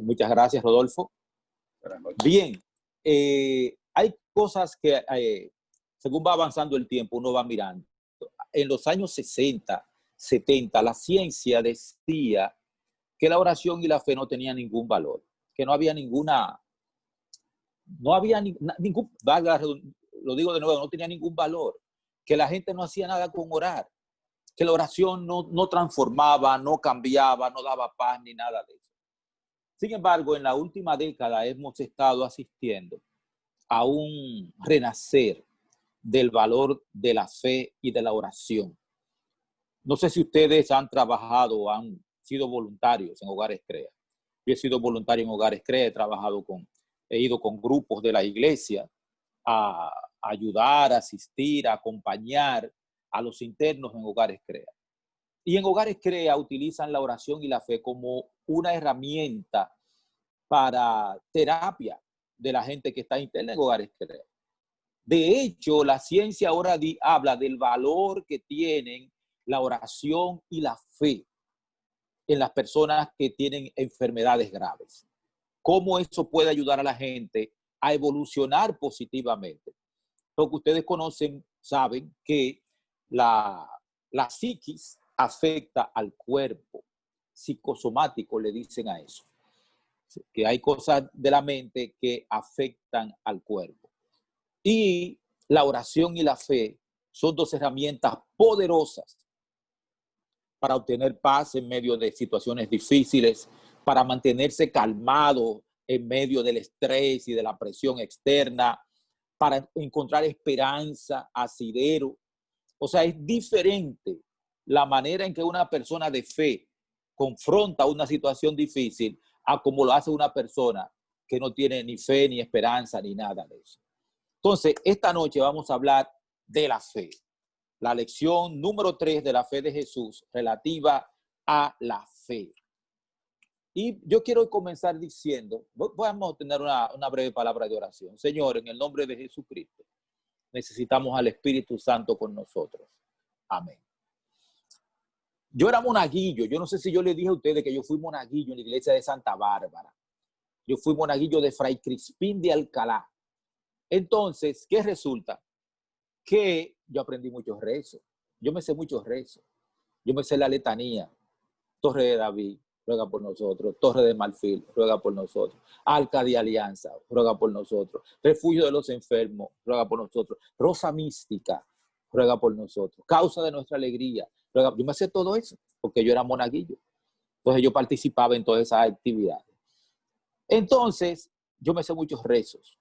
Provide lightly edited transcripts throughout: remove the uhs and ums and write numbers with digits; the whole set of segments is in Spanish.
Muchas gracias, Rodolfo. Buenas noches. Bien, hay cosas que según va avanzando el tiempo, uno va mirando. En los años 60, 70, la ciencia decía que la oración y la fe no tenían ningún valor, que no había ningún, lo digo de nuevo, no tenía ningún valor, que la gente no hacía nada con orar, que la oración no transformaba, no cambiaba, no daba paz ni nada de eso. Sin embargo, en la última década hemos estado asistiendo a un renacer del valor de la fe y de la oración. No sé si ustedes han trabajado o han sido voluntarios en Hogares CREA. Yo he sido voluntario en Hogares CREA, he ido con grupos de la iglesia a ayudar, a asistir, a acompañar a los internos en Hogares CREA. Y en Hogares CREA utilizan la oración y la fe como una herramienta para terapia de la gente que está interna en Hogares CREA. De hecho, la ciencia ahora habla del valor que tienen la oración y la fe en las personas que tienen enfermedades graves. Cómo eso puede ayudar a la gente a evolucionar positivamente. Lo que ustedes conocen, saben que la psiquis afecta al cuerpo. Psicosomático le dicen a eso. Que hay cosas de la mente que afectan al cuerpo. Y la oración y la fe son dos herramientas poderosas para obtener paz en medio de situaciones difíciles, para mantenerse calmado en medio del estrés y de la presión externa, para encontrar esperanza, asidero. O sea, es diferente la manera en que una persona de fe confronta una situación difícil a como lo hace una persona que no tiene ni fe, ni esperanza, ni nada de eso. Entonces, esta noche vamos a hablar de la fe. La lección número 3 de la fe de Jesús relativa a la fe. Y yo quiero comenzar diciendo, vamos a tener una breve palabra de oración. Señor, en el nombre de Jesucristo, necesitamos al Espíritu Santo con nosotros. Amén. Yo era monaguillo. Yo no sé si yo le dije a ustedes que yo fui monaguillo en la iglesia de Santa Bárbara. Yo fui monaguillo de Fray Crispín de Alcalá. Entonces, ¿qué resulta? Que yo aprendí muchos rezos. Yo me sé muchos rezos. Yo me sé la letanía. Torre de David, ruega por nosotros. Torre de Marfil, ruega por nosotros. Arca de Alianza, ruega por nosotros. Refugio de los enfermos, ruega por nosotros. Rosa mística, ruega por nosotros. Causa de nuestra alegría. Ruega. Yo me sé todo eso porque yo era monaguillo. Entonces yo participaba en todas esas actividades. Entonces, yo me sé muchos rezos.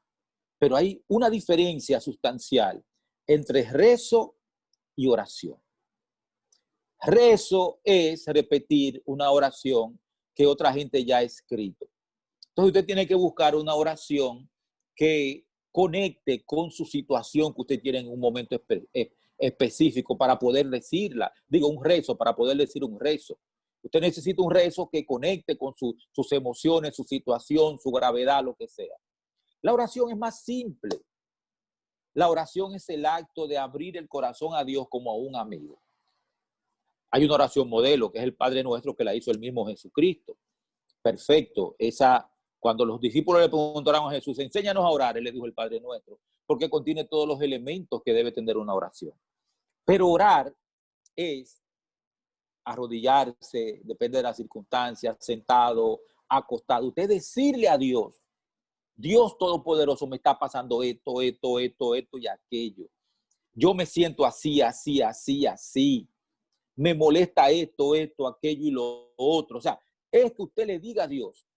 Pero hay una diferencia sustancial entre rezo y oración. Rezo es repetir una oración que otra gente ya ha escrito. Entonces usted tiene que buscar una oración que conecte con su situación que usted tiene en un momento específico para poder decirla. Digo, un rezo, para poder decir un rezo. Usted necesita un rezo que conecte con sus emociones, su situación, su gravedad, lo que sea. La oración es más simple. La oración es el acto de abrir el corazón a Dios como a un amigo. Hay una oración modelo, que es el Padre Nuestro, que la hizo el mismo Jesucristo. Perfecto. Cuando los discípulos le preguntaron a Jesús, enséñanos a orar, él le dijo el Padre Nuestro, porque contiene todos los elementos que debe tener una oración. Pero orar es arrodillarse, depende de las circunstancias, sentado, acostado. Usted decirle a Dios, Dios Todopoderoso, me está pasando esto y aquello. Yo me siento así. Me molesta esto, aquello y lo otro. O sea, es que usted le diga a Dios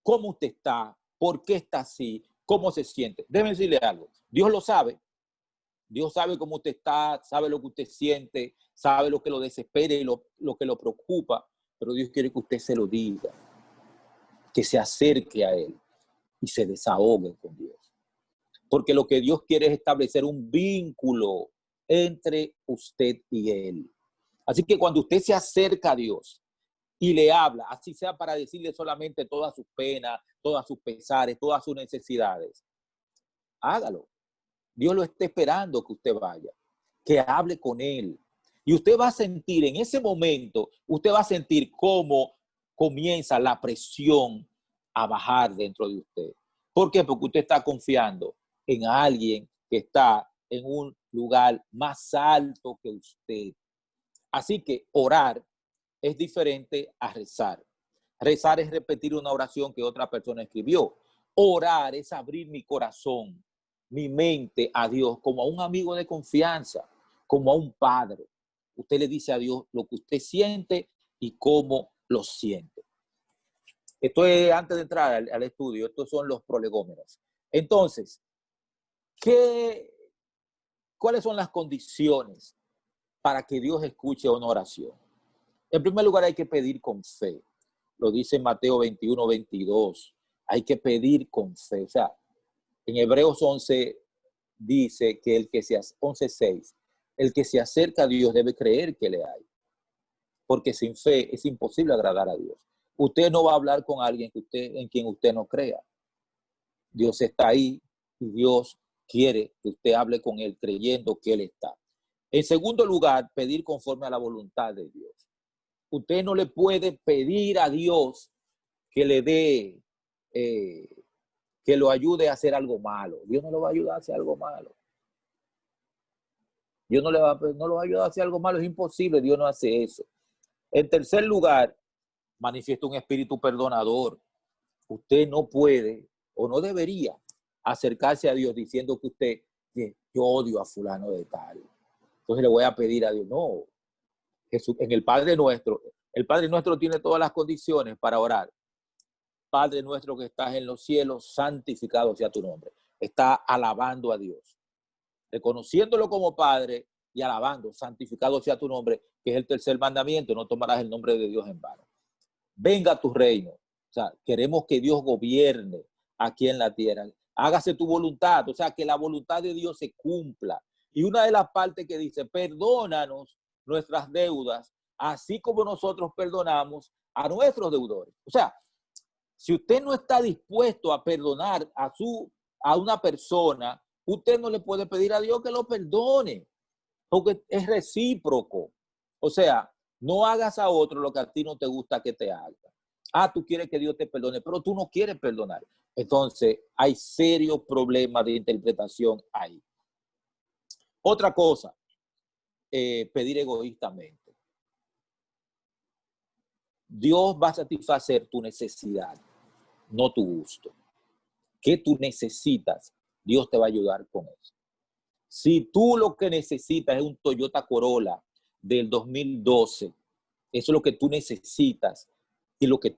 cómo usted está, por qué está así, cómo se siente. Déjeme decirle algo. Dios lo sabe. Dios sabe cómo usted está, sabe lo que usted siente, sabe lo que lo desespera y lo que lo preocupa. Pero Dios quiere que usted se lo diga, que se acerque a Él y se desahogue con Dios. Porque lo que Dios quiere es establecer un vínculo entre usted y Él. Así que cuando usted se acerca a Dios y le habla, así sea para decirle solamente todas sus penas, todas sus pesares, todas sus necesidades, hágalo. Dios lo está esperando que usted vaya, que hable con Él. Y usted va a sentir, en ese momento, usted va a sentir cómo comienza la presión a bajar dentro de usted. ¿Por qué? Porque usted está confiando en alguien que está en un lugar más alto que usted. Así que orar es diferente a rezar. Rezar es repetir una oración que otra persona escribió. Orar es abrir mi corazón, mi mente a Dios como a un amigo de confianza, como a un padre. Usted le dice a Dios lo que usted siente y cómo lo siente. Esto es antes de entrar al estudio, estos son los prolegómenos. Entonces, ¿cuáles son las condiciones para que Dios escuche una oración? En primer lugar, hay que pedir con fe. Lo dice Mateo 21, 22. Hay que pedir con fe. O sea, en Hebreos 11 dice que 11:6, el que se acerca a Dios debe creer que le hay. Porque sin fe es imposible agradar a Dios. Usted no va a hablar con alguien en quien usted no crea. Dios está ahí y Dios quiere que usted hable con él creyendo que él está. En segundo lugar, pedir conforme a la voluntad de Dios. Usted no le puede pedir a Dios que le dé, que lo ayude a hacer algo malo. Dios no lo va a ayudar a hacer algo malo. Dios no lo va a ayudar a hacer algo malo. Es imposible, Dios no hace eso. En tercer lugar, manifiesta un espíritu perdonador. Usted no puede o no debería acercarse a Dios diciendo que usted, yo odio a fulano de tal. Entonces le voy a pedir a Dios. No, Jesús, en el Padre Nuestro tiene todas las condiciones para orar. Padre nuestro que estás en los cielos, santificado sea tu nombre. Está alabando a Dios, reconociéndolo como Padre y alabando, santificado sea tu nombre, que es el tercer mandamiento, no tomarás el nombre de Dios en vano. Venga tu reino. O sea, queremos que Dios gobierne aquí en la tierra. Hágase tu voluntad, o sea, que la voluntad de Dios se cumpla. Y una de las partes que dice, perdónanos nuestras deudas, así como nosotros perdonamos a nuestros deudores. O sea, si usted no está dispuesto a perdonar a una persona, usted no le puede pedir a Dios que lo perdone, porque es recíproco. O sea, no hagas a otro lo que a ti no te gusta que te haga. Tú quieres que Dios te perdone, pero tú no quieres perdonar. Entonces, hay serios problemas de interpretación ahí. Otra cosa, pedir egoístamente. Dios va a satisfacer tu necesidad, no tu gusto. ¿Qué tú necesitas? Dios te va a ayudar con eso. Si tú lo que necesitas es un Toyota Corolla del 2012, eso es lo que tú necesitas y lo que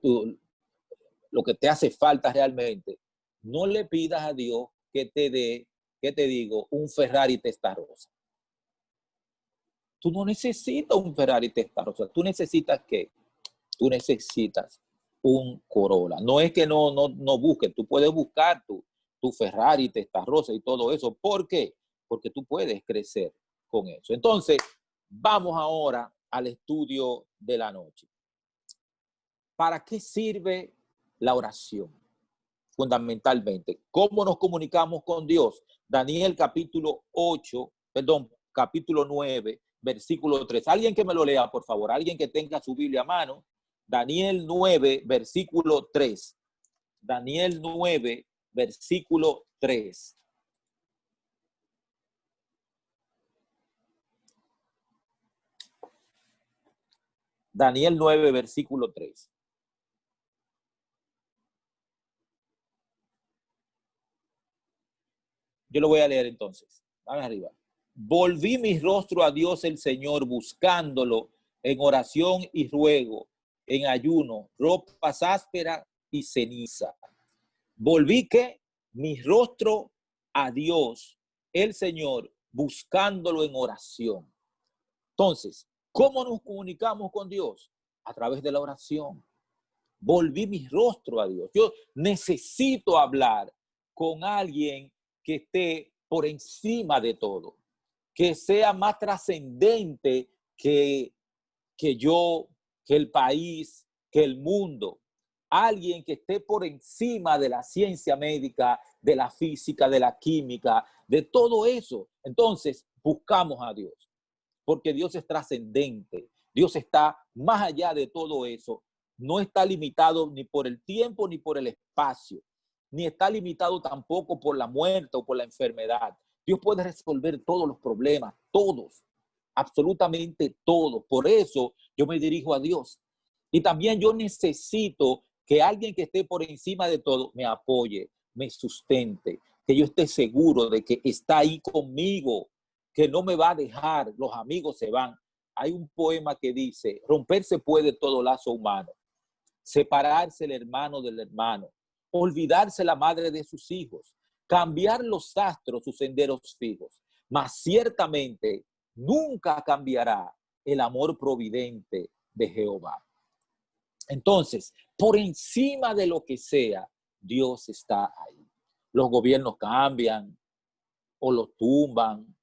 te hace falta realmente, no le pidas a Dios que te dé, ¿qué te digo? Un Ferrari Testarossa. Tú no necesitas un Ferrari Testarossa. ¿Tú necesitas qué? Tú necesitas un Corolla. No es que no busques, tú puedes buscar tu Ferrari Testarossa y todo eso. ¿Por qué? Porque tú puedes crecer con eso. Entonces, vamos ahora al estudio de la noche. ¿Para qué sirve la oración? Fundamentalmente, ¿cómo nos comunicamos con Dios? Daniel capítulo 9, versículo 3. Alguien que me lo lea, por favor. Alguien que tenga su Biblia a mano. Daniel 9, versículo 3. Daniel 9, versículo 3. Daniel 9, versículo 3. Yo lo voy a leer entonces. Vamos arriba. Volví mi rostro a Dios el Señor, buscándolo en oración y ruego, en ayuno, ropas ásperas y ceniza. Volví que mi rostro a Dios el Señor, buscándolo en oración. Entonces, ¿cómo nos comunicamos con Dios? A través de la oración. Volví mi rostro a Dios. Yo necesito hablar con alguien que esté por encima de todo, que sea más trascendente que yo, que el país, que el mundo. Alguien que esté por encima de la ciencia médica, de la física, de la química, de todo eso. Entonces, buscamos a Dios, porque Dios es trascendente. Dios está más allá de todo eso. no está limitado ni por el tiempo ni por el espacio, ni está limitado tampoco por la muerte o por la enfermedad. Dios puede resolver todos los problemas, todos, absolutamente todos. Por eso yo me dirijo a Dios. Y también yo necesito que alguien que esté por encima de todo me apoye, me sustente, que yo esté seguro de que está ahí conmigo, que no me va a dejar. Los amigos se van. Hay un poema que dice: romperse puede todo lazo humano, separarse el hermano del hermano, olvidarse la madre de sus hijos, cambiar los astros sus senderos fijos, mas ciertamente nunca cambiará el amor providente de Jehová. Entonces, por encima de lo que sea, Dios está ahí. Los gobiernos cambian o los tumban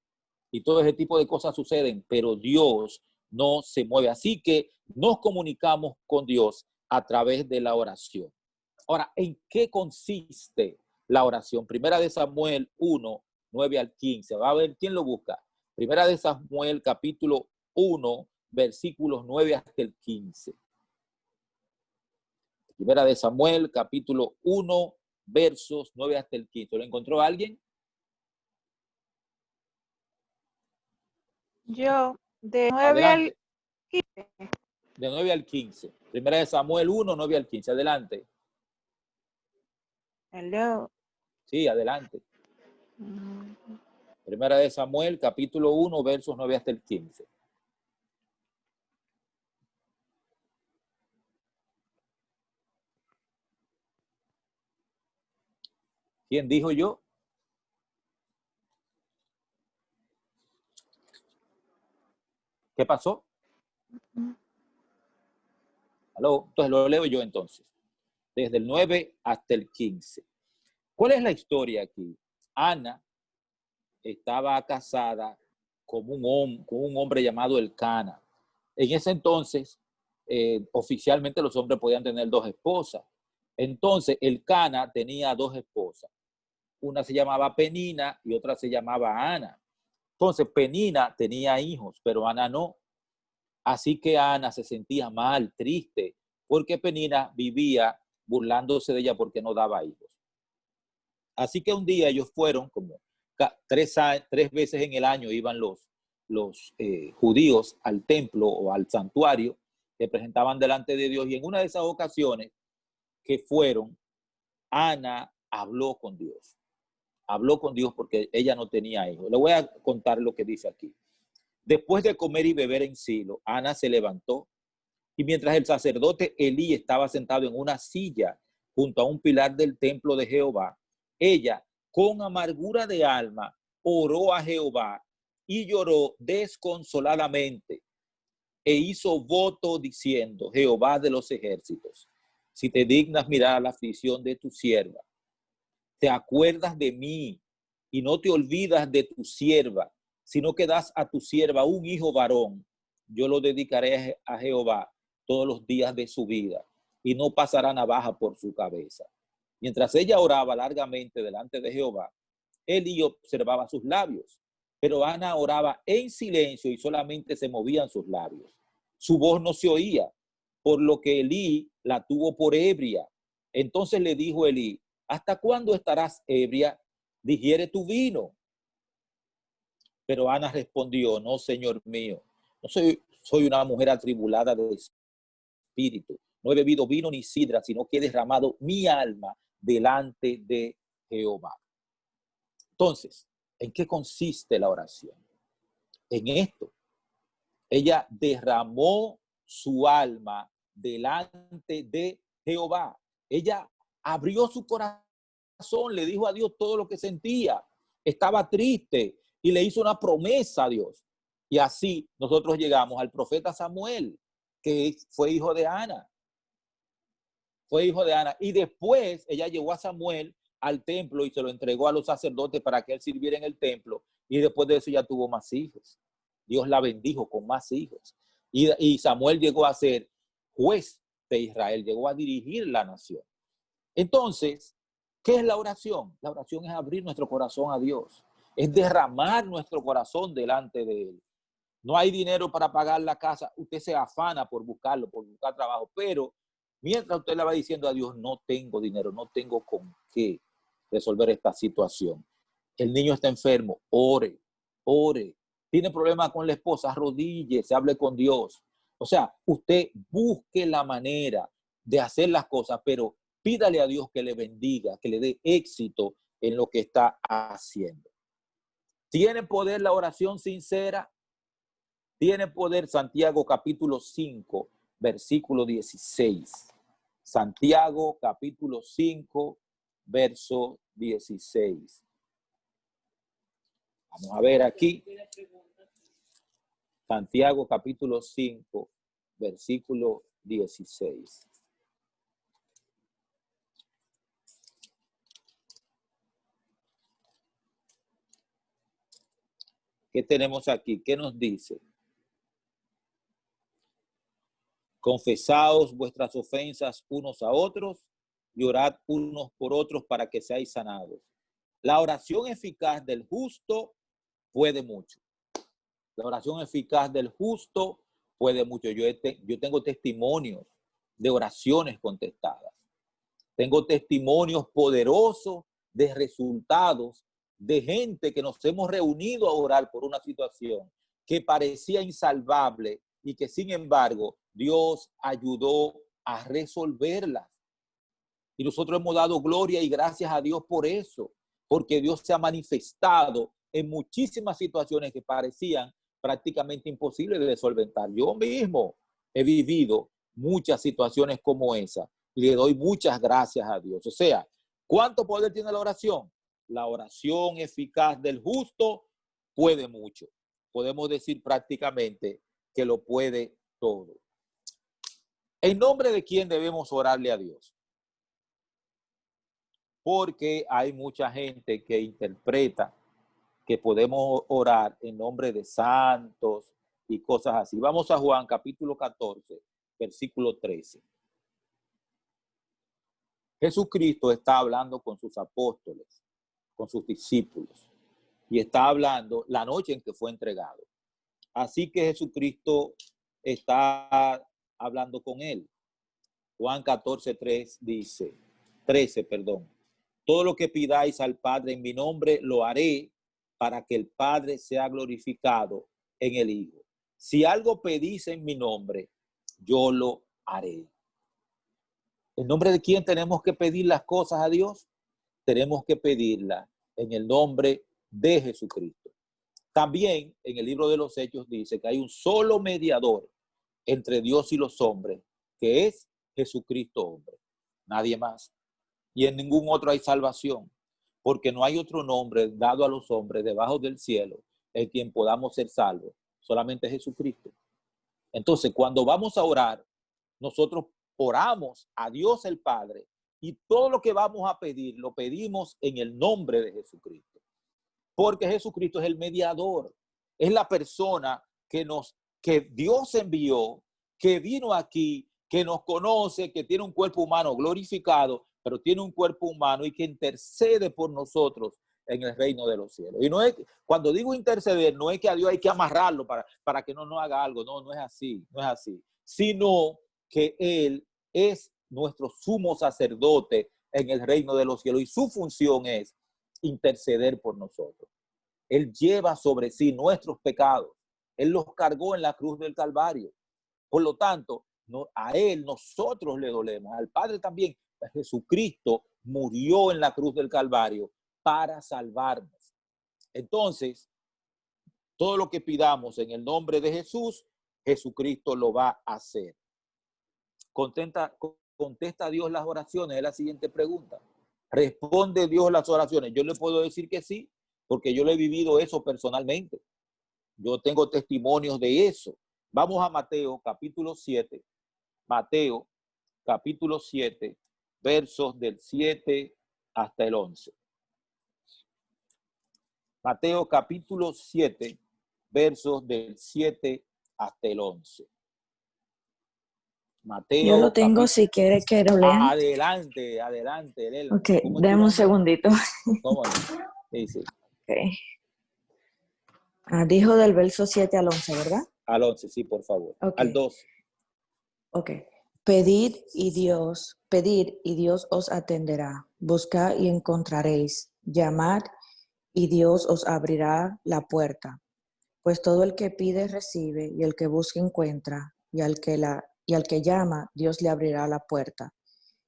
y todo ese tipo de cosas suceden, pero Dios no se mueve. Así que nos comunicamos con Dios a través de la oración. Ahora, ¿en qué consiste la oración? Primera de Samuel 1, 9 al 15. Va a ver quién lo busca. Primera de Samuel, capítulo 1, versículos 9 hasta el 15. Primera de Samuel, capítulo 1, versos 9 hasta el 15. ¿Lo encontró alguien? Yo, de 9 Adelante. al 15. De 9 al 15. Primera de Samuel 1, 9 al 15. Adelante. Hello. Sí, adelante. Primera de Samuel, capítulo 1, versos 9 hasta el 15. ¿Quién dijo yo? ¿Qué pasó? ¿Aló? Entonces lo leo yo entonces. Desde el 9 hasta el 15. ¿Cuál es la historia aquí? Ana estaba casada con un hombre llamado Elcana. En ese entonces, oficialmente los hombres podían tener 2 esposas. Entonces, Elcana tenía 2 esposas. Una se llamaba Penina y otra se llamaba Ana. Entonces, Penina tenía hijos, pero Ana no. Así que Ana se sentía mal, triste, porque Penina vivía burlándose de ella porque no daba hijos. Así que un día ellos fueron, como 3 veces en el año iban los judíos al templo o al santuario, que presentaban delante de Dios, y en una de esas ocasiones que fueron, Ana habló con Dios. Habló con Dios porque ella no tenía hijos. Le voy a contar lo que dice aquí. Después de comer y beber en Silo, Ana se levantó y mientras el sacerdote Elí estaba sentado en una silla junto a un pilar del templo de Jehová, ella, con amargura de alma, oró a Jehová y lloró desconsoladamente e hizo voto diciendo: Jehová de los ejércitos, si te dignas mirar la aflicción de tu sierva, te acuerdas de mí y no te olvidas de tu sierva, sino que das a tu sierva un hijo varón, yo lo dedicaré a Jehová todos los días de su vida y no pasará navaja por su cabeza. Mientras ella oraba largamente delante de Jehová, Elí observaba sus labios, pero Ana oraba en silencio y solamente se movían sus labios. Su voz no se oía, por lo que Elí la tuvo por ebria. Entonces le dijo Elí: ¿hasta cuándo estarás ebria? Digiere tu vino. Pero Ana respondió: no, Señor mío, no soy una mujer atribulada de espíritu. No he bebido vino ni sidra, sino que he derramado mi alma delante de Jehová. Entonces, ¿en qué consiste la oración? En esto. Ella derramó su alma delante de Jehová. Ella abrió su corazón, le dijo a Dios todo lo que sentía. Estaba triste y le hizo una promesa a Dios. Y así nosotros llegamos al profeta Samuel, que fue hijo de Ana. Fue hijo de Ana. Y después ella llevó a Samuel al templo y se lo entregó a los sacerdotes para que él sirviera en el templo. Y después de eso ya tuvo más hijos. Dios la bendijo con más hijos. Y Samuel llegó a ser juez de Israel, llegó a dirigir la nación. Entonces, ¿qué es la oración? La oración es abrir nuestro corazón a Dios. Es derramar nuestro corazón delante de Él. No hay dinero para pagar la casa. Usted se afana por buscarlo, por buscar trabajo, pero Mientras usted le va diciendo a Dios, no tengo dinero, no tengo con qué resolver esta situación. El niño está enfermo, ore, ore. Tiene problemas con la esposa, arrodíllese, hable con Dios. O sea, usted busque la manera de hacer las cosas, pero pídale a Dios que le bendiga, que le dé éxito en lo que está haciendo. ¿Tiene poder la oración sincera? Tiene poder. Santiago capítulo 5, versículo 16. Santiago capítulo 5, verso 16. Vamos a ver aquí. Santiago capítulo 5, versículo 16. ¿Qué tenemos aquí? ¿Qué nos dice? Confesaos vuestras ofensas unos a otros y orad unos por otros para que seáis sanados. La oración eficaz del justo puede mucho. La oración eficaz del justo puede mucho. Yo tengo testimonios de oraciones contestadas. Tengo testimonios poderosos de resultados de gente que nos hemos reunido a orar por una situación que parecía insalvable y que sin embargo Dios ayudó a resolverla. Y nosotros hemos dado gloria y gracias a Dios por eso, porque Dios se ha manifestado en muchísimas situaciones que parecían prácticamente imposibles de solventar. Yo mismo he vivido muchas situaciones como esa y le doy muchas gracias a Dios. O sea, ¿cuánto poder tiene la oración? La oración eficaz del justo puede mucho. Podemos decir prácticamente que lo puede todo. ¿En nombre de quién debemos orarle a Dios? Porque hay mucha gente que interpreta que podemos orar en nombre de santos y cosas así. Vamos a Juan capítulo 14, versículo 13. Jesucristo está hablando con sus apóstoles, con sus discípulos, y está hablando la noche en que fue entregado. Así que Jesucristo está hablando con él. Juan 14, 13, perdón. Todo lo que pidáis al Padre en mi nombre lo haré para que el Padre sea glorificado en el Hijo. Si algo pedís en mi nombre, yo lo haré. ¿En nombre de quién tenemos que pedir las cosas a Dios? Tenemos que pedirlas en el nombre de Jesucristo. También en el libro de los Hechos dice que hay un solo mediador entre Dios y los hombres, que es Jesucristo hombre. Nadie más. Y en ningún otro hay salvación, porque no hay otro nombre dado a los hombres debajo del cielo en quien podamos ser salvos, solamente Jesucristo. Entonces, cuando vamos a orar, nosotros oramos a Dios el Padre y todo lo que vamos a pedir, lo pedimos en el nombre de Jesucristo, porque Jesucristo es el mediador, es la persona que Dios envió, que vino aquí, que nos conoce, que tiene un cuerpo humano glorificado, pero tiene un cuerpo humano y que intercede por nosotros en el reino de los cielos. Y no es, cuando digo interceder, no es que a Dios hay que amarrarlo para que no haga algo, no es así, no es así, sino que Él es nuestro sumo sacerdote en el reino de los cielos y su función es interceder por nosotros. Él lleva sobre sí nuestros pecados. Él los cargó en la cruz del Calvario. Por lo tanto, a Él nosotros le dolemos, al Padre también. Jesucristo murió en la cruz del Calvario para salvarnos. Entonces, todo lo que pidamos en el nombre de Jesús, Jesucristo lo va a hacer. ¿Contesta Dios las oraciones? Es la siguiente pregunta. ¿Responde Dios las oraciones? Yo le puedo decir que sí, porque yo le he vivido eso personalmente. Yo tengo testimonios de eso. Vamos a Mateo capítulo 7. Mateo capítulo 7, versos del 7 hasta el 11. Mateo capítulo 7, versos del 7 hasta el 11. Mateo, yo lo tengo, si quiere que lo lean. Adelante, Elena. Ok, dame un segundito. ¿Cómo no? Sí. Okay. Dijo del verso 7 al 11, ¿verdad? Al 11, sí, por favor. Okay. Al 12. Ok. Pedid y Dios os atenderá. Buscad y encontraréis. Llamad y Dios os abrirá la puerta. Pues todo el que pide recibe, y el que busca encuentra, y al que llama, Dios le abrirá la puerta.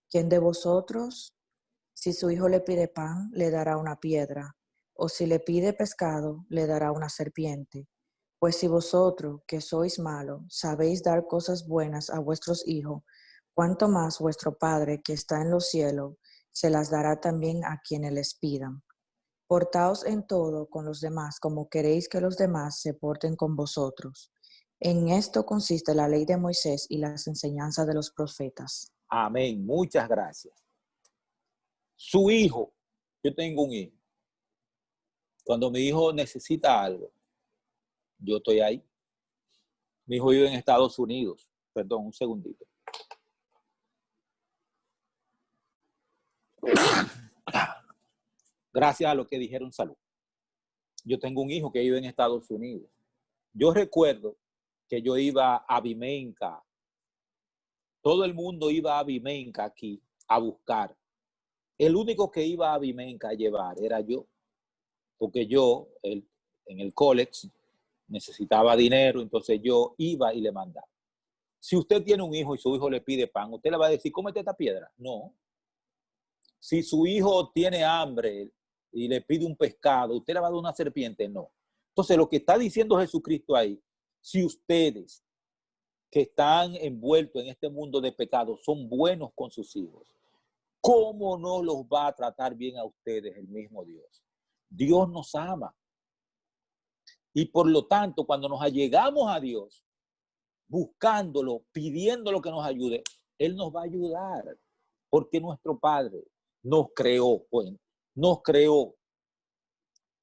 ¿Quién de vosotros, si su hijo le pide pan, le dará una piedra? O si le pide pescado, le dará una serpiente. Pues si vosotros, que sois malos, sabéis dar cosas buenas a vuestros hijos, cuánto más vuestro Padre que está en los cielos se las dará también a quienes les pidan. Portaos en todo con los demás como queréis que los demás se porten con vosotros. En esto consiste la ley de Moisés y las enseñanzas de los profetas. Amén. Muchas gracias. Su hijo, yo tengo un hijo. Cuando mi hijo necesita algo, yo estoy ahí. Mi hijo vive en Estados Unidos. Perdón, un segundito. Gracias a lo que dijeron, salud. Yo tengo un hijo que vive en Estados Unidos. Yo recuerdo que yo iba a Vimenca. Todo el mundo iba a Vimenca aquí a buscar. El único que iba a Vimenca a llevar era yo. Porque yo, en el college, necesitaba dinero, entonces yo iba y le mandaba. Si usted tiene un hijo y su hijo le pide pan, ¿usted le va a decir, cómete esta piedra? No. Si su hijo tiene hambre y le pide un pescado, ¿usted le va a dar una serpiente? No. Entonces, lo que está diciendo Jesucristo ahí, si ustedes que están envueltos en este mundo de pecado son buenos con sus hijos, ¿cómo no los va a tratar bien a ustedes el mismo Dios? Dios nos ama. Y por lo tanto, cuando nos allegamos a Dios, buscándolo, pidiéndolo que nos ayude, Él nos va a ayudar. Porque nuestro Padre nos creó, pues, nos creó.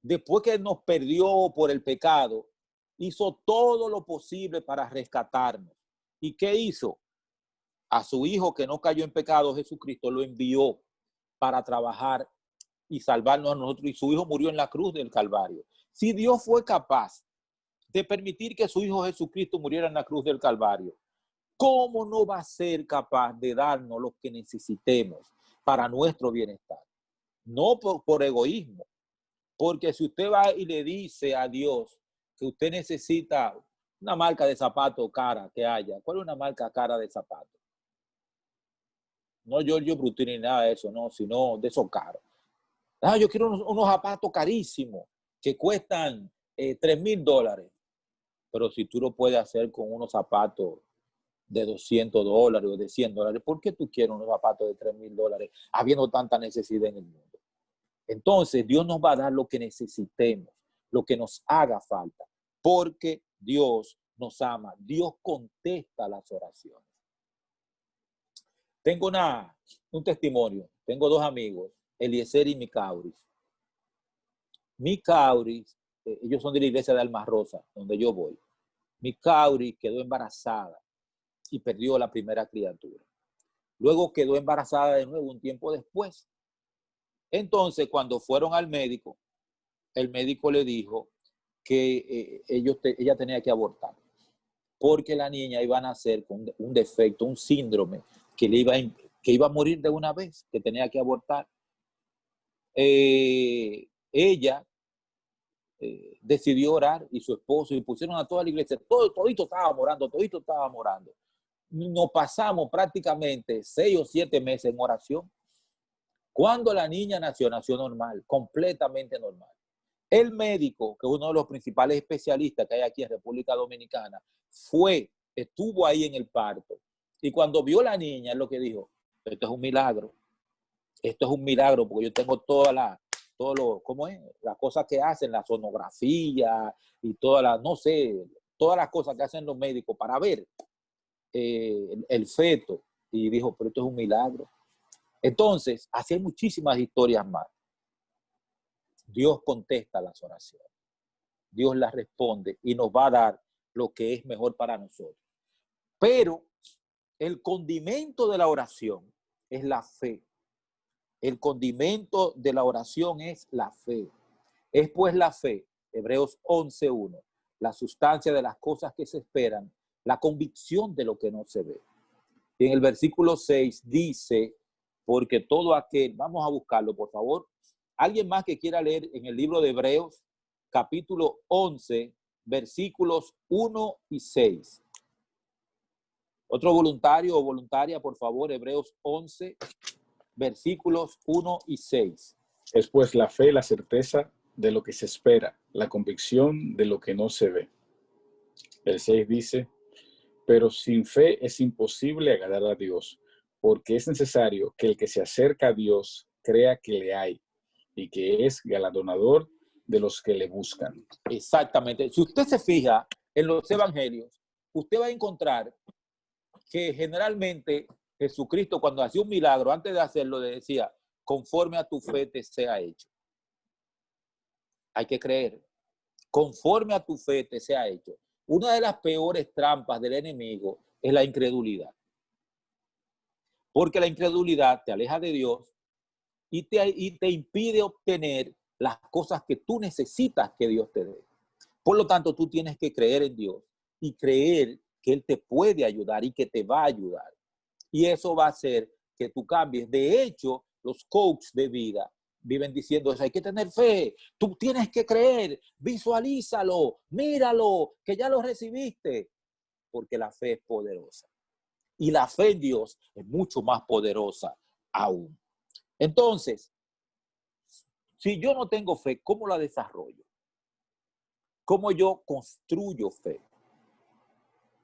Después que nos perdió por el pecado, hizo todo lo posible para rescatarnos. ¿Y qué hizo? A su Hijo que no cayó en pecado, Jesucristo, lo envió para trabajar y salvarnos a nosotros. Y su Hijo murió en la cruz del Calvario. Si Dios fue capaz de permitir que su Hijo Jesucristo muriera en la cruz del Calvario, ¿cómo no va a ser capaz de darnos lo que necesitemos para nuestro bienestar? No por egoísmo, porque si usted va y le dice a Dios que usted necesita una marca de zapato cara que haya, ¿cuál es una marca cara de zapato? No Giorgio Brutini ni nada de eso, no, sino de esos caros. Yo quiero unos zapatos carísimos que cuestan $3,000. Pero si tú lo puedes hacer con unos zapatos de $200 o de $100, ¿por qué tú quieres unos zapatos de $3,000 habiendo tanta necesidad en el mundo? Entonces, Dios nos va a dar lo que necesitemos, lo que nos haga falta, porque Dios nos ama. Dios contesta las oraciones. Tengo un testimonio. Tengo dos amigos, Eliezer y Micauris. Micauris, ellos son de la iglesia de Alma Rosa, donde yo voy. Micauris quedó embarazada y perdió la primera criatura. Luego quedó embarazada de nuevo un tiempo después. Entonces, cuando fueron al médico, el médico le dijo que ella tenía que abortar, porque la niña iba a nacer con un defecto, un síndrome, que iba a morir de una vez, que tenía que abortar. Ella decidió orar y su esposo, y pusieron a toda la iglesia, todito estaba orando. Nos pasamos prácticamente 6 o 7 meses en oración. Cuando la niña nació normal, completamente normal. El médico, que es uno de los principales especialistas que hay aquí en República Dominicana, estuvo ahí en el parto. Y cuando vio la niña, es lo que dijo, esto es un milagro. Esto es un milagro porque yo tengo ¿cómo es? Las cosas que hacen, la sonografía y todas las cosas que hacen los médicos para ver el feto. Y dijo, pero esto es un milagro. Entonces, así hay muchísimas historias más. Dios contesta las oraciones. Dios las responde y nos va a dar lo que es mejor para nosotros. Pero el condimento de la oración es la fe. El condimento de la oración es la fe. Es pues la fe, Hebreos 11:1, la sustancia de las cosas que se esperan, la convicción de lo que no se ve. Y en el versículo 6 dice, porque todo aquel, vamos a buscarlo, por favor. ¿Alguien más que quiera leer en el libro de Hebreos, capítulo 11, versículos 1 y 6? Otro voluntario o voluntaria, por favor, Hebreos 11, versículos 1 y 6. Es pues la fe, la certeza de lo que se espera, la convicción de lo que no se ve. El 6 dice, pero sin fe es imposible agradar a Dios, porque es necesario que el que se acerca a Dios crea que le hay y que es galardonador de los que le buscan. Exactamente. Si usted se fija en los evangelios, usted va a encontrar que generalmente Jesucristo, cuando hacía un milagro, antes de hacerlo, le decía, conforme a tu fe te sea hecho. Hay que creer. Conforme a tu fe te sea hecho. Una de las peores trampas del enemigo es la incredulidad. Porque la incredulidad te aleja de Dios y te impide obtener las cosas que tú necesitas que Dios te dé. Por lo tanto, tú tienes que creer en Dios y creer que Él te puede ayudar y que te va a ayudar. Y eso va a hacer que tú cambies. De hecho, los coaches de vida viven diciendo eso, hay que tener fe, tú tienes que creer, visualízalo, míralo, que ya lo recibiste, porque la fe es poderosa. Y la fe en Dios es mucho más poderosa aún. Entonces, si yo no tengo fe, ¿cómo la desarrollo? ¿Cómo yo construyo fe?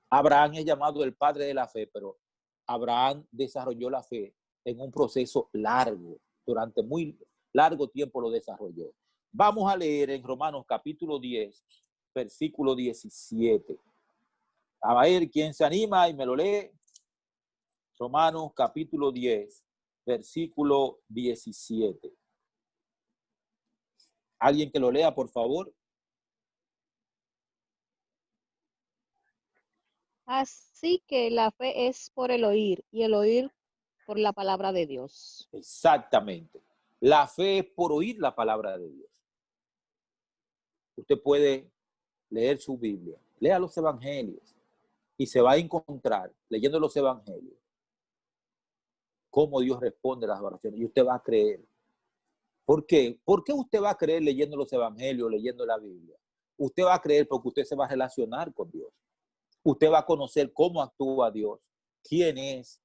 Abraham es llamado el padre de la fe, pero Abraham desarrolló la fe en un proceso largo, durante muy largo tiempo lo desarrolló. Vamos a leer en Romanos capítulo 10, versículo 17. A ver, ¿quién se anima y me lo lee? Romanos capítulo 10, versículo 17. ¿Alguien que lo lea, por favor? Así que la fe es por el oír y el oír por la palabra de Dios. Exactamente. La fe es por oír la palabra de Dios. Usted puede leer su Biblia, lea los evangelios y se va a encontrar, leyendo los evangelios, cómo Dios responde a las oraciones y usted va a creer. ¿Por qué? ¿Por qué usted va a creer leyendo los evangelios, leyendo la Biblia? Usted va a creer porque usted se va a relacionar con Dios. Usted va a conocer cómo actúa Dios, quién es,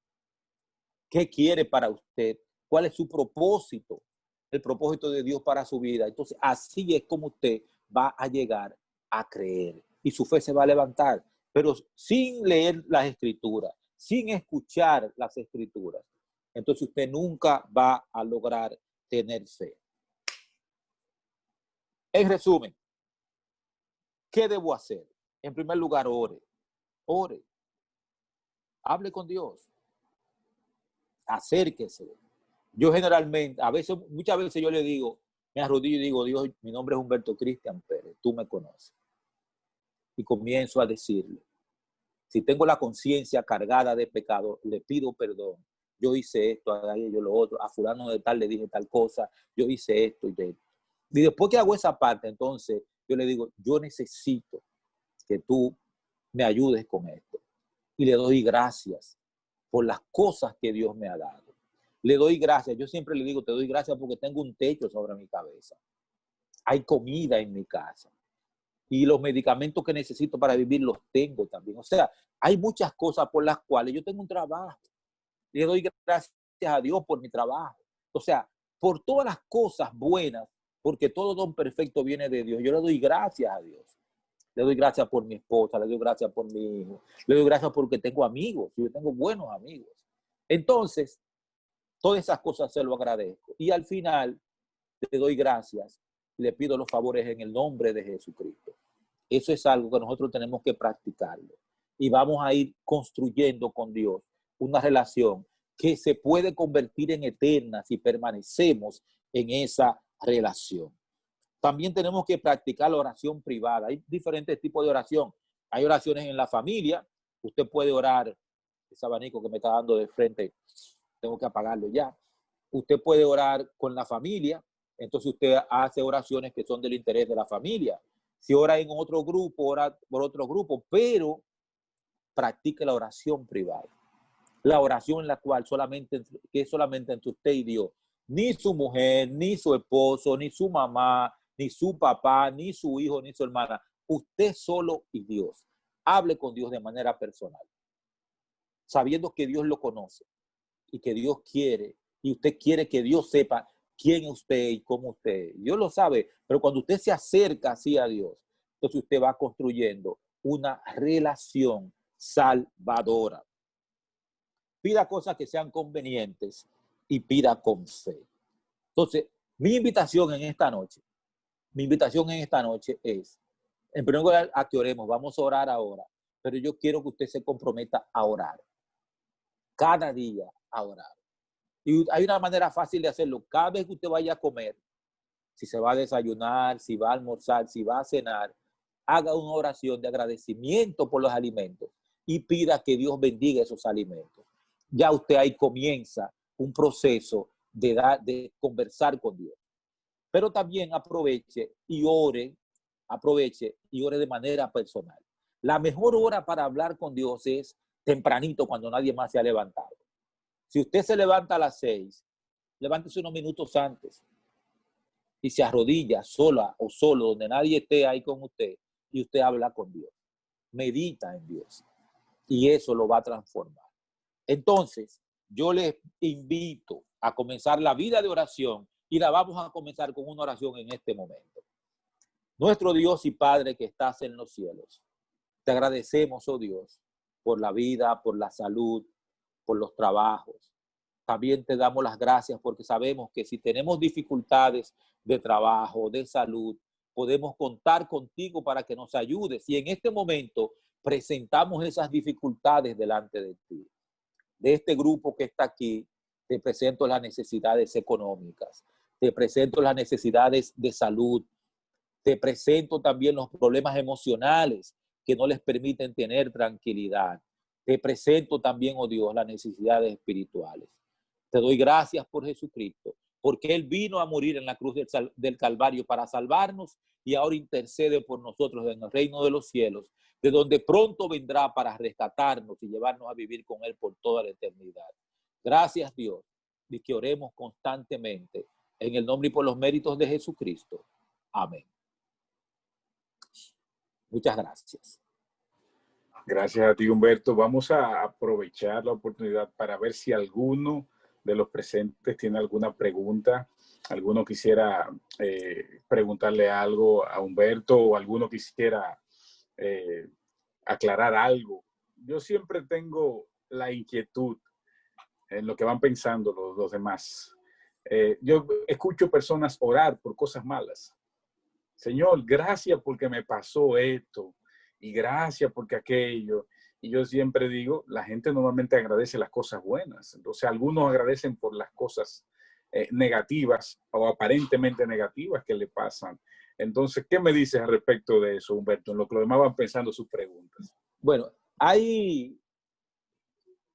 qué quiere para usted, cuál es su propósito, el propósito de Dios para su vida. Entonces, así es como usted va a llegar a creer y su fe se va a levantar, pero sin leer las escrituras, sin escuchar las escrituras. Entonces, usted nunca va a lograr tener fe. En resumen, ¿qué debo hacer? En primer lugar, ore. Ore. Hable con Dios. Acérquese. Yo generalmente, muchas veces yo le digo, me arrodillo y digo, Dios, mi nombre es Humberto Cristian Pérez, tú me conoces. Y comienzo a decirle, si tengo la conciencia cargada de pecado, le pido perdón. Yo hice esto, a yo lo otro, a fulano de tal le dije tal cosa, yo hice esto y esto. Y después que hago esa parte, entonces yo le digo, yo necesito que tú me ayudes con esto. Y le doy gracias por las cosas que Dios me ha dado. Le doy gracias. Yo siempre le digo, te doy gracias porque tengo un techo sobre mi cabeza. Hay comida en mi casa. Y los medicamentos que necesito para vivir los tengo también. O sea, hay muchas cosas por las cuales yo tengo un trabajo. Le doy gracias a Dios por mi trabajo. O sea, por todas las cosas buenas, porque todo don perfecto viene de Dios. Yo le doy gracias a Dios. Le doy gracias por mi esposa, le doy gracias por mi hijo, le doy gracias porque tengo amigos, yo tengo buenos amigos. Entonces, todas esas cosas se lo agradezco. Y al final, le doy gracias y le pido los favores en el nombre de Jesucristo. Eso es algo que nosotros tenemos que practicarlo. Y vamos a ir construyendo con Dios una relación que se puede convertir en eterna si permanecemos en esa relación. También tenemos que practicar la oración privada. Hay diferentes tipos de oración. Hay oraciones en la familia. Usted puede orar, ese abanico que me está dando de frente, tengo que apagarlo ya. Usted puede orar con la familia. Entonces usted hace oraciones que son del interés de la familia. Si ora en otro grupo, ora por otro grupo, pero practique la oración privada. La oración en la cual que es solamente entre usted y Dios. Ni su mujer, ni su esposo, ni su mamá, ni su papá, ni su hijo, ni su hermana. Usted solo y Dios. Hable con Dios de manera personal, sabiendo que Dios lo conoce y que Dios quiere, y usted quiere que Dios sepa quién es usted y cómo usted es. Dios lo sabe, pero cuando usted se acerca así a Dios, entonces usted va construyendo una relación salvadora. Pida cosas que sean convenientes y pida con fe. Entonces, mi invitación en esta noche es, en primer lugar, a que oremos. Vamos a orar ahora, pero yo quiero que usted se comprometa a orar. Cada día a orar. Y hay una manera fácil de hacerlo. Cada vez que usted vaya a comer, si se va a desayunar, si va a almorzar, si va a cenar, haga una oración de agradecimiento por los alimentos y pida que Dios bendiga esos alimentos. Ya usted ahí comienza un proceso de conversar con Dios. Pero también aproveche y ore de manera personal. La mejor hora para hablar con Dios es tempranito, cuando nadie más se ha levantado. Si usted se levanta a las 6, levántese unos minutos antes y se arrodilla sola o solo, donde nadie esté ahí con usted, y usted habla con Dios. Medita en Dios y eso lo va a transformar. Entonces, yo les invito a comenzar la vida de oración y la vamos a comenzar con una oración en este momento. Nuestro Dios y Padre que estás en los cielos, te agradecemos, oh Dios, por la vida, por la salud, por los trabajos. También te damos las gracias porque sabemos que si tenemos dificultades de trabajo, de salud, podemos contar contigo para que nos ayudes. Y en este momento presentamos esas dificultades delante de ti. De este grupo que está aquí, te presento las necesidades económicas, te presento las necesidades de salud, te presento también los problemas emocionales que no les permiten tener tranquilidad. Te presento también, oh Dios, las necesidades espirituales. Te doy gracias por Jesucristo, porque Él vino a morir en la cruz del Calvario para salvarnos y ahora intercede por nosotros en el reino de los cielos, de donde pronto vendrá para rescatarnos y llevarnos a vivir con Él por toda la eternidad. Gracias, Dios, y que oremos constantemente en el nombre y por los méritos de Jesucristo. Amén. Muchas gracias. Gracias a ti, Humberto. Vamos a aprovechar la oportunidad para ver si alguno de los presentes tiene alguna pregunta. Alguno quisiera preguntarle algo a Humberto o alguno quisiera aclarar algo. Yo siempre tengo la inquietud en lo que van pensando los demás. Yo escucho personas orar por cosas malas. Señor, gracias porque me pasó esto y gracias porque aquello. Y yo siempre digo, la gente normalmente agradece las cosas buenas. Entonces, algunos agradecen por las cosas negativas o aparentemente negativas que le pasan. Entonces, ¿qué me dices al respecto de eso, Humberto? En lo que los demás van pensando sus preguntas. Bueno, ahí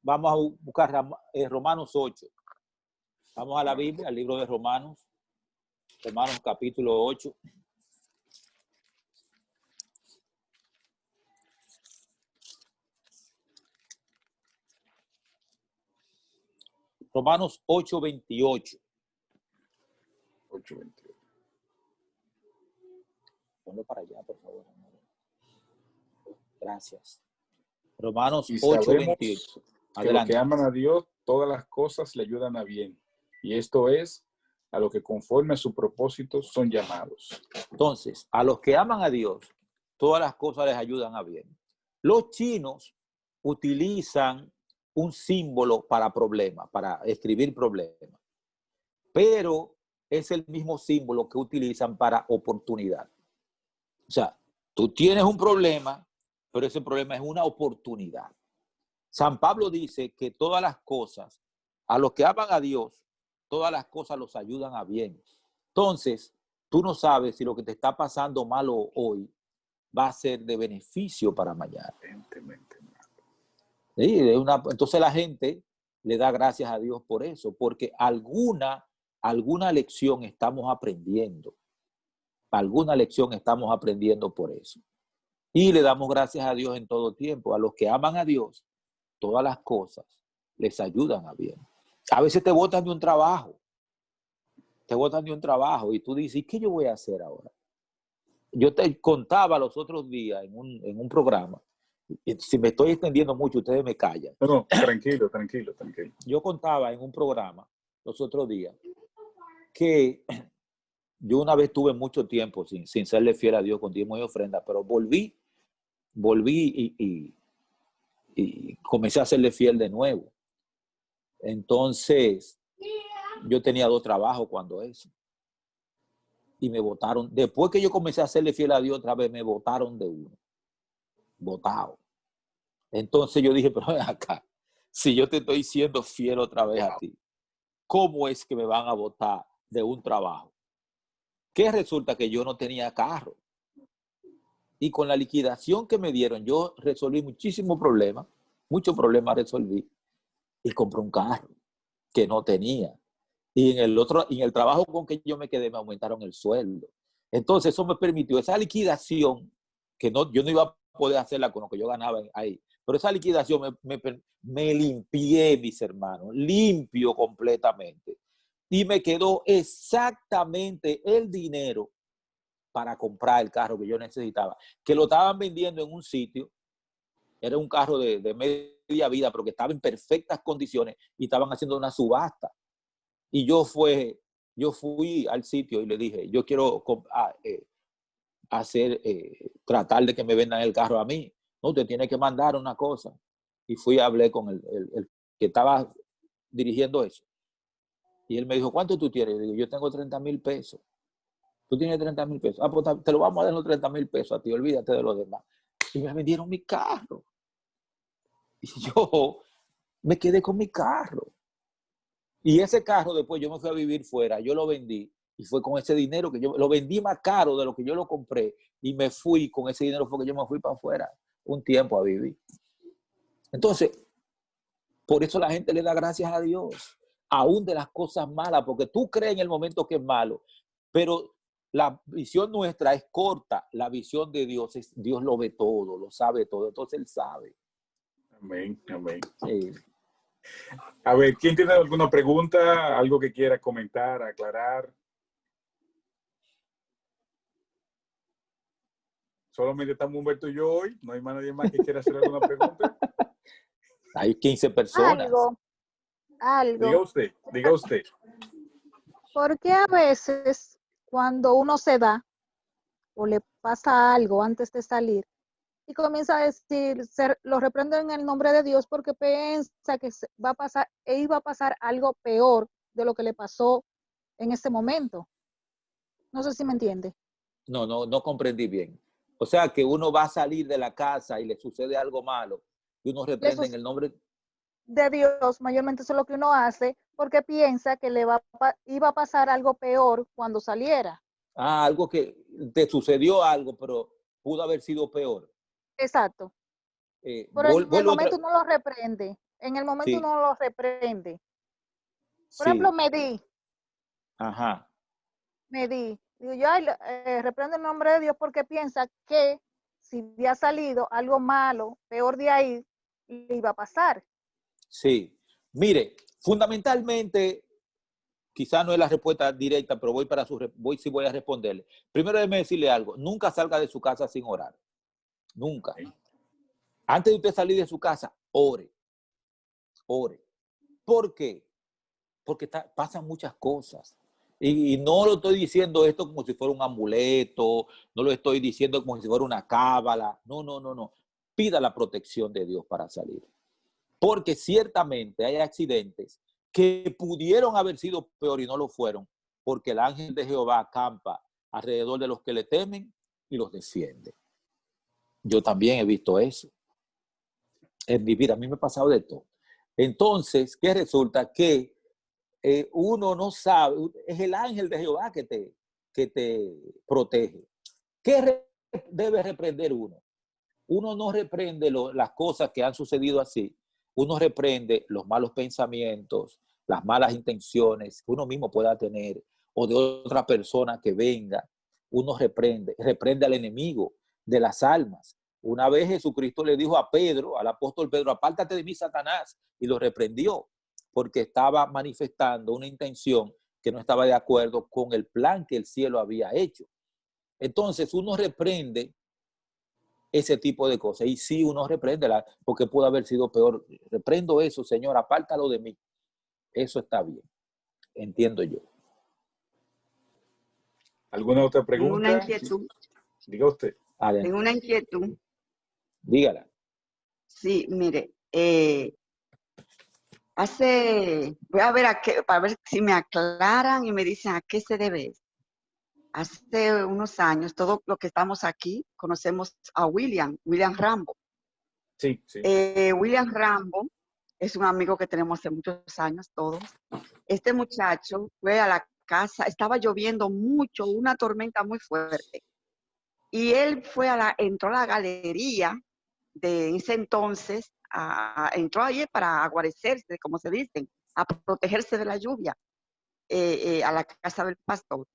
vamos a buscar Romanos 8. Vamos a la Biblia, al libro de Romanos. Romanos capítulo 8. Romanos 8:28. 8:28. Ponlo para allá, por favor. Gracias. Romanos 8:28. Que los que aman a Dios, todas las cosas le ayudan a bien. Y esto es a lo que conforme a su propósito son llamados. Entonces, a los que aman a Dios, todas las cosas les ayudan a bien. Los chinos utilizan un símbolo para problemas, para escribir problemas, pero es el mismo símbolo que utilizan para oportunidad. O sea, tú tienes un problema, pero ese problema es una oportunidad. San Pablo dice que todas las cosas, a los que aman a Dios, todas las cosas los ayudan a bien. Entonces, tú no sabes si lo que te está pasando malo hoy va a ser de beneficio para mañana. Sí, entonces la gente le da gracias a Dios por eso, porque alguna lección estamos aprendiendo. Alguna lección estamos aprendiendo por eso. Y le damos gracias a Dios en todo tiempo. A los que aman a Dios, todas las cosas les ayudan a bien. A veces te botan de un trabajo. Te botan de un trabajo y tú dices, ¿y qué yo voy a hacer ahora? Yo te contaba los otros días en un programa, y si me estoy extendiendo mucho, ustedes me callan. No, tranquilo, tranquilo. Yo contaba en un programa los otros días que yo una vez tuve mucho tiempo sin serle fiel a Dios con diezmo y ofrenda, pero volví y comencé a serle fiel de nuevo. Entonces, yo tenía 2 trabajos cuando eso. Y me votaron. Después que yo comencé a serle fiel a Dios otra vez, me votaron de uno. Votado. Entonces yo dije, pero ven acá, si yo te estoy siendo fiel otra vez a ti, ¿cómo es que me van a votar de un trabajo? Que resulta que yo no tenía carro. Y con la liquidación que me dieron, yo resolví muchísimos problemas resolví y compré un carro que no tenía. Y en el trabajo con que yo me quedé me aumentaron el sueldo. Entonces eso me permitió esa liquidación, que yo no iba a poder hacerla con lo que yo ganaba ahí, pero esa liquidación me limpié, mis hermanos, limpio completamente. Y me quedó exactamente el dinero para comprar el carro que yo necesitaba, que lo estaban vendiendo en un sitio. Era un carro de media vida, pero que estaba en perfectas condiciones y estaban haciendo una subasta. Y yo fui al sitio y le dije, yo quiero tratar de que me vendan el carro a mí. No, usted tiene que mandar una cosa. Y fui y hablé con el que estaba dirigiendo eso. Y él me dijo, ¿cuánto tú tienes? Yo digo, yo tengo 30,000 pesos. Tú tienes 30,000 pesos. Ah, pues te lo vamos a dar los 30,000 pesos a ti, olvídate de los demás. Y me vendieron mi carro. Y yo me quedé con mi carro. Y ese carro después yo me fui a vivir fuera, yo lo vendí y fue con ese dinero que yo lo vendí más caro de lo que yo lo compré y me fui con ese dinero porque yo me fui para afuera un tiempo a vivir. Entonces, por eso la gente le da gracias a Dios, aún de las cosas malas, porque tú crees en el momento que es malo, pero la visión nuestra es corta, la visión de Dios es, Dios lo ve todo, lo sabe todo, entonces Él sabe. Amén. Sí. A ver, ¿quién tiene alguna pregunta? ¿Algo que quiera comentar, aclarar? Solamente estamos Humberto y yo hoy. ¿No hay nadie más que quiera hacer alguna pregunta? Hay 15 personas. Algo. Diga usted. Porque a veces cuando uno se da o le pasa algo antes de salir y comienza a decir, lo reprendo en el nombre de Dios porque piensa que iba a pasar algo peor de lo que le pasó en ese momento. No sé si me entiende. No comprendí bien. O sea, que uno va a salir de la casa y le sucede algo malo y uno reprende en el nombre de Dios. Mayormente eso es lo que uno hace porque piensa que iba a pasar algo peor cuando saliera. algo que te sucedió algo, pero pudo haber sido peor. Exacto. Pero en el momento uno lo reprende. Sí. Uno lo reprende. Por Sí. ejemplo, medí. Ajá. Digo, yo reprendo el nombre de Dios porque piensa que si había salido algo malo, peor de ahí, le iba a pasar. Sí. Mire, fundamentalmente, quizás no es la respuesta directa, pero voy a responderle. Primero déjeme decirle algo. Nunca salga de su casa sin orar. Nunca. Antes de usted salir de su casa, ore. ¿Por qué? Porque pasan muchas cosas. Y no lo estoy diciendo esto como si fuera un amuleto, no lo estoy diciendo como si fuera una cábala. No. Pida la protección de Dios para salir. Porque ciertamente hay accidentes que pudieron haber sido peor y no lo fueron, porque el ángel de Jehová acampa alrededor de los que le temen y los defiende. Yo también he visto eso en mi vida. A mí me ha pasado de todo. Entonces, ¿qué resulta? Que uno no sabe, es el ángel de Jehová que te protege. ¿Qué debe reprender uno? Uno no reprende las cosas que han sucedido así. Uno reprende los malos pensamientos, las malas intenciones que uno mismo pueda tener o de otra persona que venga. Uno reprende al enemigo de las almas. Una vez Jesucristo le dijo a Pedro, al apóstol Pedro, apártate de mí, Satanás, y lo reprendió porque estaba manifestando una intención que no estaba de acuerdo con el plan que el cielo había hecho. Entonces uno reprende ese tipo de cosas. Y sí, uno reprende, porque pudo haber sido peor. Reprendo eso, Señor, apártalo de mí. Eso está bien, entiendo yo. ¿Alguna otra Tengo una pregunta? inquietud. Diga usted. Adelante. Tengo una inquietud. Dígala. Sí, mire, voy a ver para ver si me aclaran y me dicen a qué se debe esto. Hace unos años, todos los que estamos aquí conocemos a William Rambo. Sí, sí. William Rambo es un amigo que tenemos hace muchos años todos. Este muchacho fue a la casa, estaba lloviendo mucho, una tormenta muy fuerte. Y él entró a la galería de ese entonces, entró allí para guarecerse, como se dice, a protegerse de la lluvia, a la casa del pastor.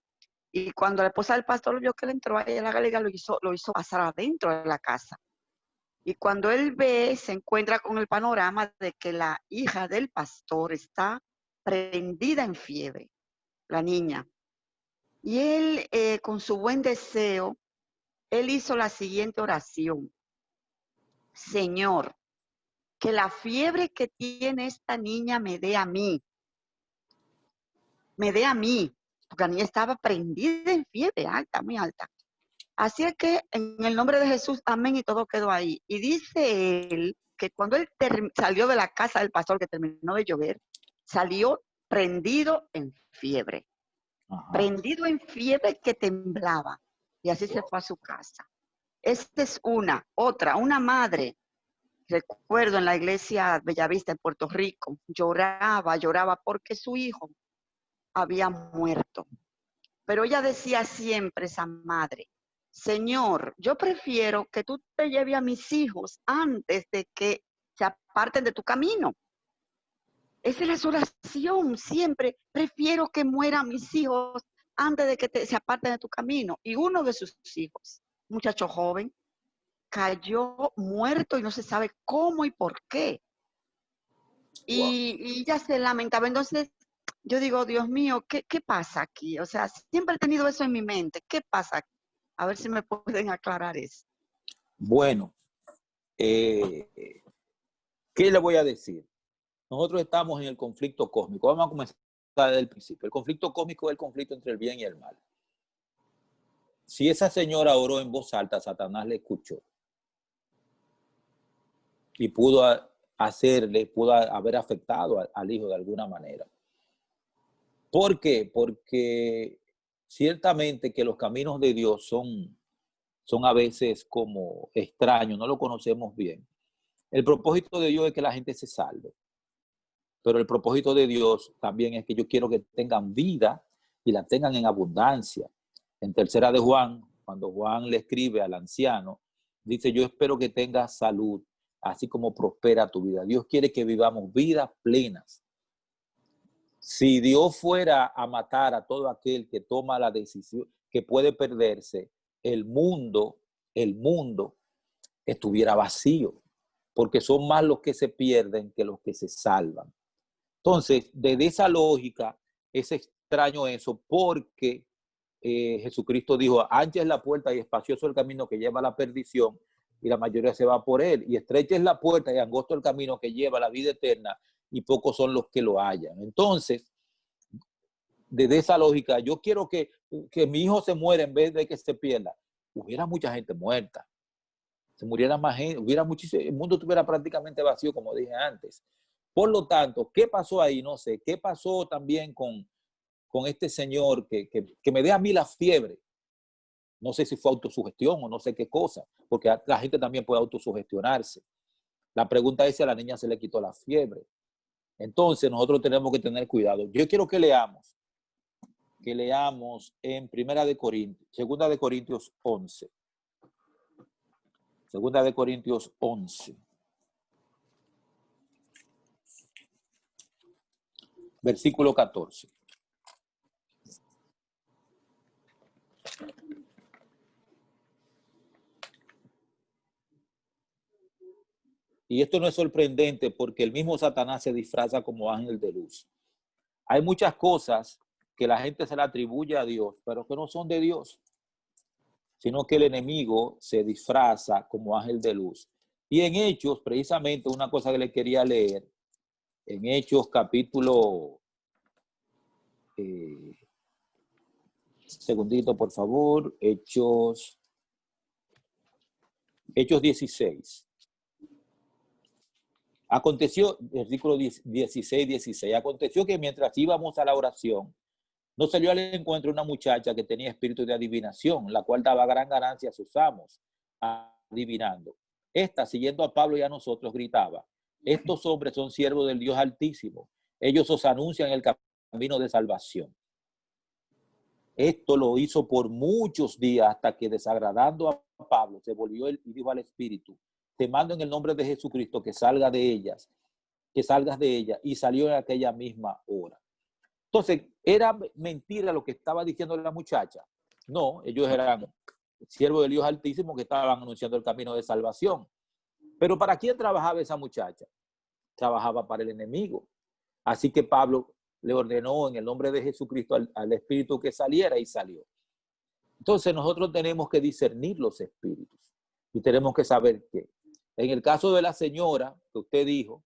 Y cuando la esposa del pastor vio que él entró ahí a la galería, lo hizo pasar adentro de la casa. Y cuando él se encuentra con el panorama de que la hija del pastor está prendida en fiebre, la niña. Y él, con su buen deseo, él hizo la siguiente oración. Señor, que la fiebre que tiene esta niña me dé a mí. Me dé a mí. Porque la niña estaba prendida en fiebre alta, muy alta. Así es que en el nombre de Jesús, amén, y todo quedó ahí. Y dice él que cuando él salió de la casa del pastor que terminó de llover, salió prendido en fiebre. Ajá. Prendido en fiebre que temblaba. Y así se fue a su casa. Esta es una madre. Recuerdo en la iglesia Bellavista en Puerto Rico, lloraba porque su hijo había muerto. Pero ella decía siempre, esa madre, Señor, yo prefiero que tú te lleves a mis hijos antes de que se aparten de tu camino. Esa era su oración siempre. Prefiero que mueran mis hijos antes de que se aparten de tu camino. Y uno de sus hijos, un muchacho joven, cayó muerto y no se sabe cómo y por qué. Y ella se lamentaba. Entonces, yo digo, Dios mío, ¿qué pasa aquí? O sea, siempre he tenido eso en mi mente. ¿Qué pasa aquí? A ver si me pueden aclarar eso. Bueno, ¿qué le voy a decir? Nosotros estamos en el conflicto cósmico. Vamos a comenzar desde el principio. El conflicto cósmico es el conflicto entre el bien y el mal. Si esa señora oró en voz alta, Satanás le escuchó. Y pudo haber afectado al hijo de alguna manera. ¿Por qué? Porque ciertamente que los caminos de Dios son a veces como extraños, no lo conocemos bien. El propósito de Dios es que la gente se salve. Pero el propósito de Dios también es que yo quiero que tengan vida y la tengan en abundancia. En tercera de Juan, cuando Juan le escribe al anciano, dice, yo espero que tengas salud, así como prospera tu vida. Dios quiere que vivamos vidas plenas. Si Dios fuera a matar a todo aquel que toma la decisión, que puede perderse, el mundo estuviera vacío, porque son más los que se pierden que los que se salvan. Entonces, desde esa lógica, es extraño eso, porque Jesucristo dijo, ancha es la puerta y espacioso el camino que lleva a la perdición, y la mayoría se va por él, y estrecha es la puerta y angosto el camino que lleva a la vida eterna, y pocos son los que lo hallan. Entonces, desde esa lógica, yo quiero que mi hijo se muera en vez de que se pierda. Hubiera mucha gente muerta, se muriera más gente, hubiera muchísimo, el mundo estuviera prácticamente vacío, como dije antes. Por lo tanto, ¿qué pasó ahí? No sé. ¿Qué pasó también con este señor que me dé a mí la fiebre? No sé si fue autosugestión o no sé qué cosa, porque la gente también puede autosugestionarse. La pregunta es si a la niña se le quitó la fiebre. Entonces, nosotros tenemos que tener cuidado. Yo quiero que leamos en Segunda de Corintios 11. Segunda de Corintios 11. Versículo 14. y esto no es sorprendente porque el mismo Satanás se disfraza como ángel de luz. Hay muchas cosas que la gente se le atribuye a Dios, pero que no son de Dios, sino que el enemigo se disfraza como ángel de luz. Y en Hechos, precisamente, una cosa que le quería leer, en Hechos capítulo, segundito por favor, Hechos 16. Aconteció, versículo 16, aconteció que mientras íbamos a la oración, nos salió al encuentro una muchacha que tenía espíritu de adivinación, la cual daba gran ganancia a sus amos, adivinando. Esta, siguiendo a Pablo y a nosotros, gritaba: estos hombres son siervos del Dios Altísimo. Ellos os anuncian el camino de salvación. Esto lo hizo por muchos días hasta que, desagradando a Pablo, se volvió él y dijo al espíritu: te mando en el nombre de Jesucristo que salgas de ella, y salió en aquella misma hora. Entonces, ¿era mentira lo que estaba diciendo la muchacha? No, ellos eran siervos del Dios Altísimo que estaban anunciando el camino de salvación. Pero ¿para quién trabajaba esa muchacha? Trabajaba para el enemigo. Así que Pablo le ordenó en el nombre de Jesucristo al espíritu que saliera, y salió. Entonces nosotros tenemos que discernir los espíritus y tenemos que saber que en el caso de la señora que usted dijo,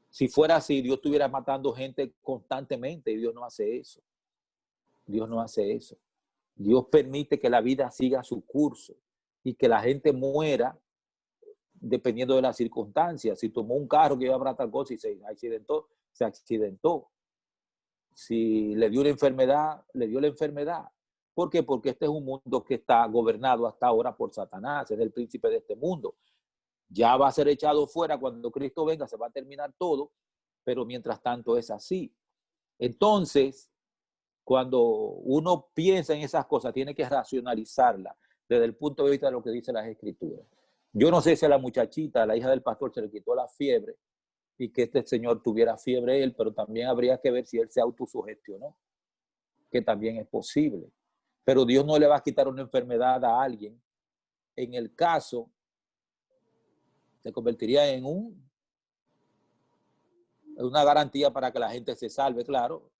si fuera así, Dios estuviera matando gente constantemente, y Dios no hace eso. Dios no hace eso. Dios permite que la vida siga su curso y que la gente muera dependiendo de las circunstancias. Si tomó un carro que iba para tal cosa y se accidentó, se accidentó. Si le dio una enfermedad, le dio la enfermedad. ¿Por qué? Porque este es un mundo que está gobernado hasta ahora por Satanás, es el príncipe de este mundo. Ya va a ser echado fuera cuando Cristo venga, se va a terminar todo, pero mientras tanto es así. Entonces, cuando uno piensa en esas cosas, tiene que racionalizarla desde el punto de vista de lo que dice las Escrituras. Yo no sé si a la muchachita, a la hija del pastor, se le quitó la fiebre y que este señor tuviera fiebre él, pero también habría que ver si él se autosugestionó, que también es posible. Pero Dios no le va a quitar una enfermedad a alguien. En el caso, se convertiría en una garantía para que la gente se salve. Claro,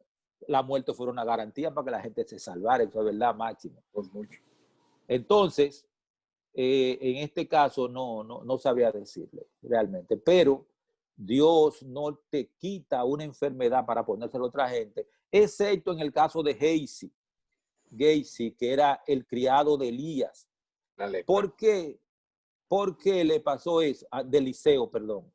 la muerte fuera una garantía para que la gente se salvara, eso es verdad, Máximo, por mucho. Entonces, en este caso no sabía decirle realmente, pero Dios no te quita una enfermedad para ponérselo a otra gente, excepto en el caso de Gehazi, que era el criado de Elías. ¿Por qué? ¿Por qué le pasó eso? De Eliseo, perdón.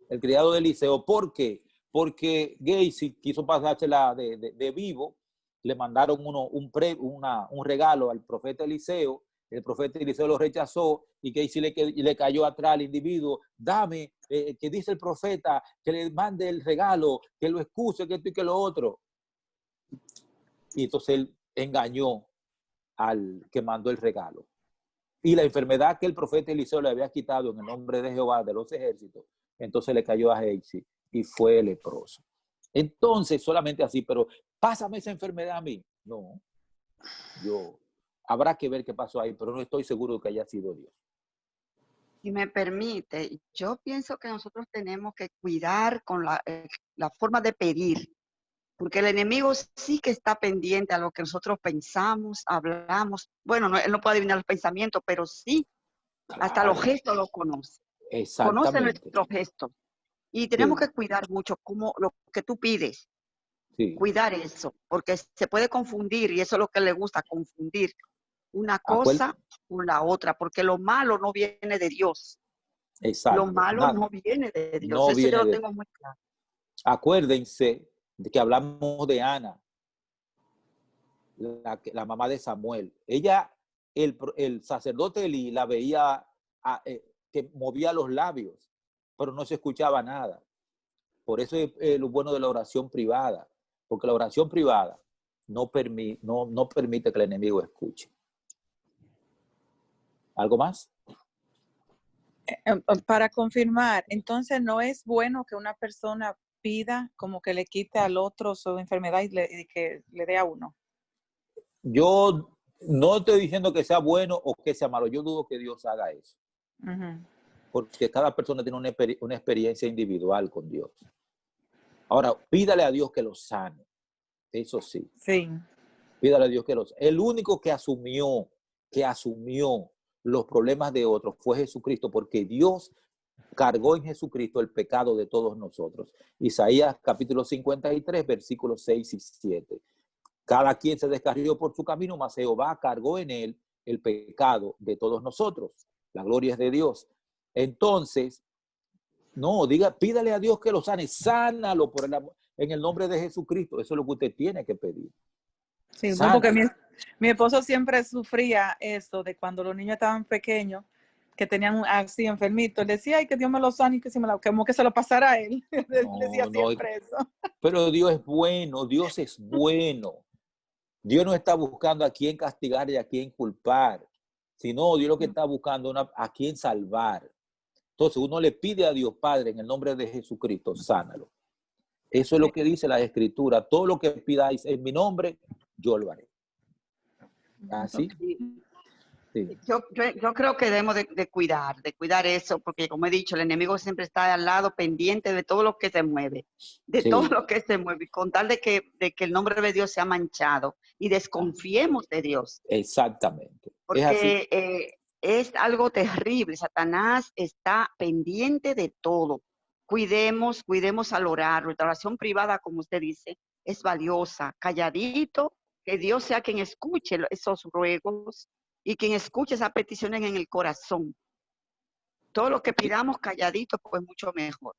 El criado de Eliseo. ¿Por qué? Porque Gehazi quiso pasársela de vivo. Le mandaron un regalo al profeta Eliseo. El profeta Eliseo lo rechazó y Gehazi le cayó atrás al individuo. Dame, que dice el profeta, que le mande el regalo, que lo excuse, que esto y que lo otro. Y entonces él engañó al que mandó el regalo. Y la enfermedad que el profeta Eliseo le había quitado en el nombre de Jehová de los ejércitos, entonces le cayó a Gehazi y fue leproso. Entonces, solamente así, pero pásame esa enfermedad a mí. No, habrá que ver qué pasó ahí, pero no estoy seguro de que haya sido Dios. Si me permite, yo pienso que nosotros tenemos que cuidar con la forma de pedir, porque el enemigo sí que está pendiente a lo que nosotros pensamos, hablamos. Bueno, él no puede adivinar los pensamientos, pero sí, claro, hasta los gestos los conoce. Conoce nuestros gestos. Y tenemos que cuidar mucho como lo que tú pides. Sí. Cuidar eso, porque se puede confundir, y eso es lo que le gusta, confundir una cosa con la otra, porque lo malo no viene de Dios. Exacto. Lo malo no viene de Dios. No, eso yo lo tengo muy claro. Acuérdense de que hablamos de Ana, la mamá de Samuel. Ella, el sacerdote Elí la veía que movía los labios, pero no se escuchaba nada. Por eso es lo bueno de la oración privada, porque la oración privada no permite que el enemigo escuche. ¿Algo más? Para confirmar, entonces no es bueno que una persona pida como que le quite al otro su enfermedad y que le dé a uno. Yo no estoy diciendo que sea bueno o que sea malo. Yo dudo que Dios haga eso. porque cada persona tiene una experiencia individual con Dios. Ahora, pídale a Dios que lo sane. Eso sí. Sí. Pídale a Dios que lo sane. El único que asumió los problemas de otros fue Jesucristo, porque Dios cargó en Jesucristo el pecado de todos nosotros. Isaías capítulo 53, versículos 6 y 7. Cada quien se descarrió por su camino, mas Jehová cargó en él el pecado de todos nosotros. La gloria es de Dios. Entonces, no, pídale a Dios que lo sane, sánalo en el nombre de Jesucristo. Eso es lo que usted tiene que pedir. Sí, no, porque mi esposo siempre sufría eso de cuando los niños estaban pequeños, que tenían así enfermitos. Le decía, ay, que Dios me lo sane y que como que se lo pasara a él. Decía siempre eso. Pero Dios es bueno, Dios es bueno. Dios no está buscando a quién castigar y a quién culpar, sino Dios lo que está buscando a quién salvar. Entonces uno le pide a Dios Padre en el nombre de Jesucristo, sánalo. Eso es lo que dice la Escritura. Todo lo que pidáis en mi nombre, yo lo haré. ¿Así? Sí. Yo creo que debemos de cuidar eso, porque como he dicho, el enemigo siempre está al lado pendiente de todo lo que se mueve, todo lo que se mueve, con tal de que el nombre de Dios sea manchado y desconfiemos de Dios. Exactamente. Porque es algo terrible. Satanás está pendiente de todo. Cuidemos al orar. Nuestra oración privada, como usted dice, es valiosa. Calladito, que Dios sea quien escuche esos ruegos y quien escuche esas peticiones en el corazón. Todo lo que pidamos calladito, pues mucho mejor.